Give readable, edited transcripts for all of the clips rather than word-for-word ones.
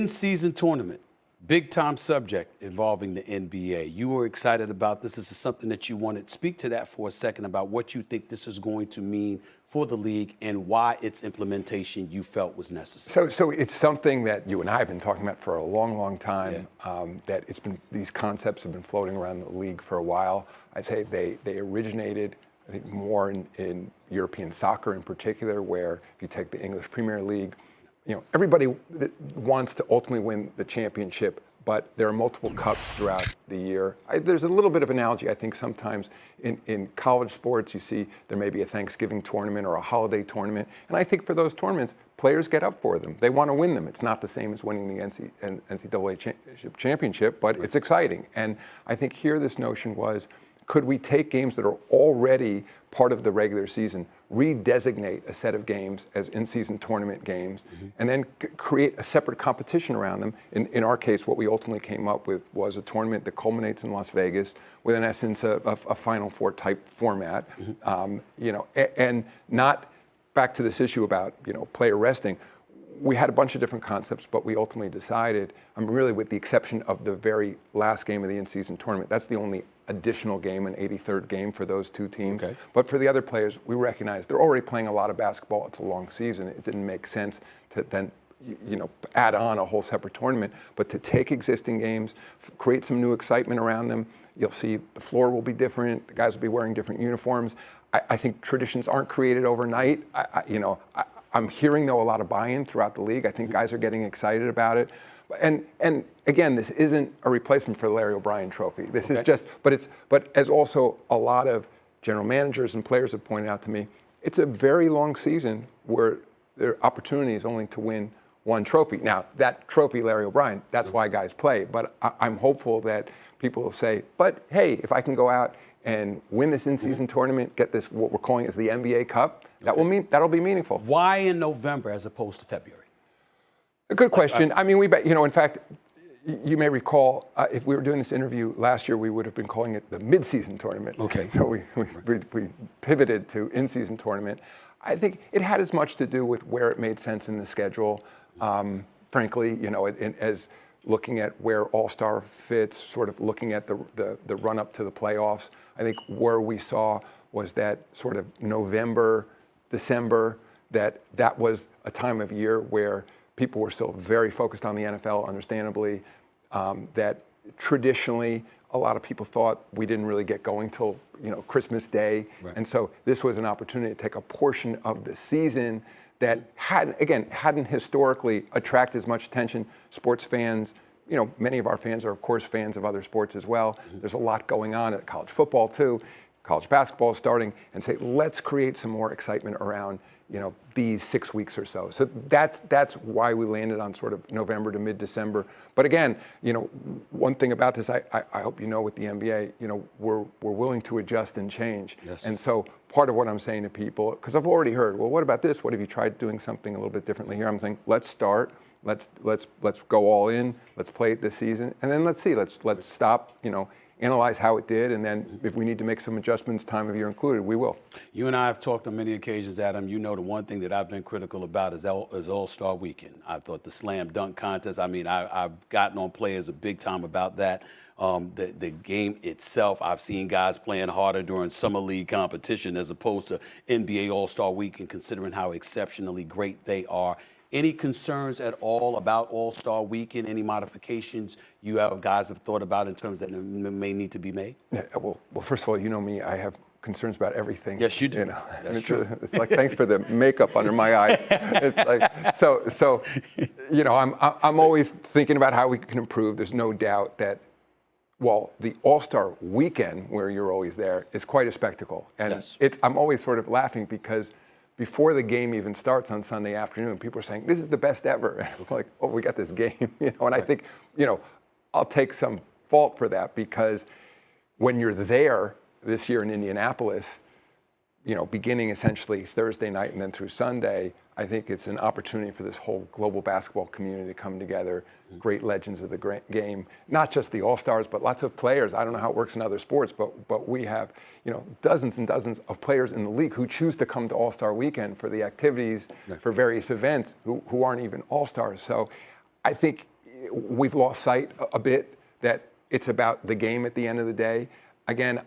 In-season tournament, big-time subject involving the NBA. You were excited about this. This is something that you wanted. Speak to that for a second about what you think this is going to mean for the league and why its implementation you felt was necessary. So it's something that you and I have been talking about for a long, long time. Yeah. That these concepts have been floating around the league for a while. I'd say they originated, I think, more in European soccer in particular, where if you take the English Premier League, everybody wants to ultimately win the championship, but there are multiple cups throughout the year. There's a little bit of analogy, I think, sometimes in college sports. You see there may be a Thanksgiving tournament or a holiday tournament, and I think for those tournaments, players get up for them. They want to win them. It's not the same as winning the NCAA championship, but it's exciting. And I think here this notion was, could we take games that are already part of the regular season, redesignate a set of games as in-season tournament games, and then create a separate competition around them? In our case, what we ultimately came up with was a tournament that culminates in Las Vegas with, in essence, a Final Four type format. And not back to this issue about player resting. We had a bunch of different concepts, but we ultimately decided, really with the exception of the very last game of the in-season tournament, that's the only additional game, an 83rd game for those two teams. Okay. But for the other players, we recognize they're already playing a lot of basketball. It's a long season. It didn't make sense to then add on a whole separate tournament, but to take existing games, create some new excitement around them. You'll see the floor will be different. The guys will be wearing different uniforms. I think traditions aren't created overnight. I'm hearing, though, a lot of buy-in throughout the league. I think guys are getting excited about it. And again, this isn't a replacement for the Larry O'Brien Trophy. This is just, but as also a lot of general managers and players have pointed out to me, it's a very long season where their opportunity is only to win one trophy. Now, that trophy, Larry O'Brien, that's why guys play. But I'm hopeful that people will say, but hey, if I can go out and win this in-season tournament, get this, what we're calling as the NBA Cup, that'll be meaningful. Why in November as opposed to February? A good question. I mean, in fact, you may recall, if we were doing this interview last year, we would have been calling it the mid-season tournament. Okay. So we pivoted to in-season tournament. I think it had as much to do with where it made sense in the schedule. Frankly, as looking at where All-Star fits, sort of looking at the run-up to the playoffs. I think where we saw was that sort of November, December, that was a time of year where people were still very focused on the NFL, understandably, that traditionally a lot of people thought we didn't really get going till Christmas Day. Right. And so this was an opportunity to take a portion of the season that hadn't historically attracted as much attention. Sports fans, many of our fans are, of course, fans of other sports as well. There's a lot going on at college football, too. College basketball is starting, and say, let's create some more excitement around, these 6 weeks or so. So that's why we landed on sort of November to mid-December. But again, one thing about this, I hope with the NBA, we're willing to adjust and change. Yes. And so part of what I'm saying to people, because I've already heard, well, what about this? What have you tried doing something a little bit differently here? I'm saying, let's start. Let's go all in. Let's play it this season, and then let's see. Let's stop. Analyze how it did, and then if we need to make some adjustments, time of year included, we will. You and I have talked on many occasions, Adam. The one thing that I've been critical about is All-Star Weekend. I thought the slam dunk contest, I've gotten on players a big time about that. The game itself, I've seen guys playing harder during summer league competition as opposed to NBA All-Star Weekend, considering how exceptionally great they are. Any concerns at all about All-Star Weekend? Any modifications guys have thought about in terms that may need to be made? Yeah, well, first of all, you know me, I have concerns about everything. Yes, you do. That's true. It's like, thanks for the makeup under my eyes. It's like, so I'm always thinking about how we can improve. There's no doubt that, the All-Star Weekend, where you're always there, is quite a spectacle. And yes. I'm always sort of laughing because before the game even starts on Sunday afternoon, people are saying, this is the best ever. And I'm like, oh, we got this game. And I think, I'll take some fault for that, because when you're there this year in Indianapolis, beginning essentially Thursday night and then through Sunday, I think it's an opportunity for this whole global basketball community to come together, great legends of the game, not just the All-Stars, but lots of players. I don't know how it works in other sports, but we have, dozens and dozens of players in the league who choose to come to All-Star Weekend for the activities, for various events, who aren't even All-Stars. So I think we've lost sight a bit that it's about the game at the end of the day. Again,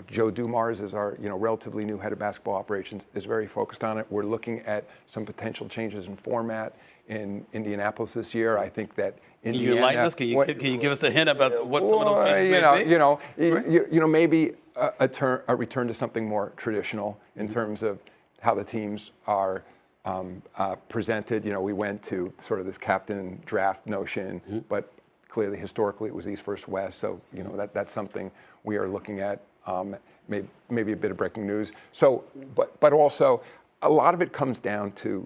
Joe Dumars is our, relatively new head of basketball operations, is very focused on it. We're looking at some potential changes in format in Indianapolis this year. I think that Indiana. Can you enlighten us? Can you give us a hint about what some of those changes may be? Maybe a return to something more traditional in terms of how the teams are presented. We went to sort of this captain draft notion, but clearly, historically, it was East versus West. So, that's something we are looking at. Maybe a bit of breaking news. So, but also, a lot of it comes down to,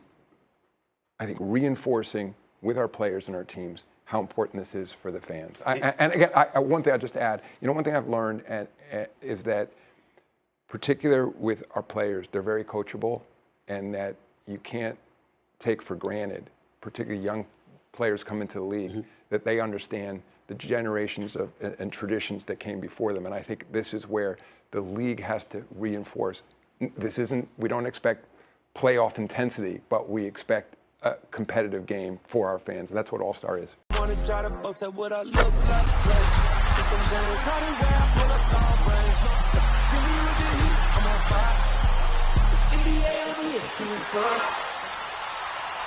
I think, reinforcing with our players and our teams how important this is for the fans. And again, one thing I'll just add, one thing I've learned is that, particular with our players, they're very coachable, and that you can't take for granted, particularly young players come into the league, that they understand the generations and traditions that came before them. And I think this is where the league has to reinforce. We don't expect playoff intensity, but we expect a competitive game for our fans. And that's what All-Star is.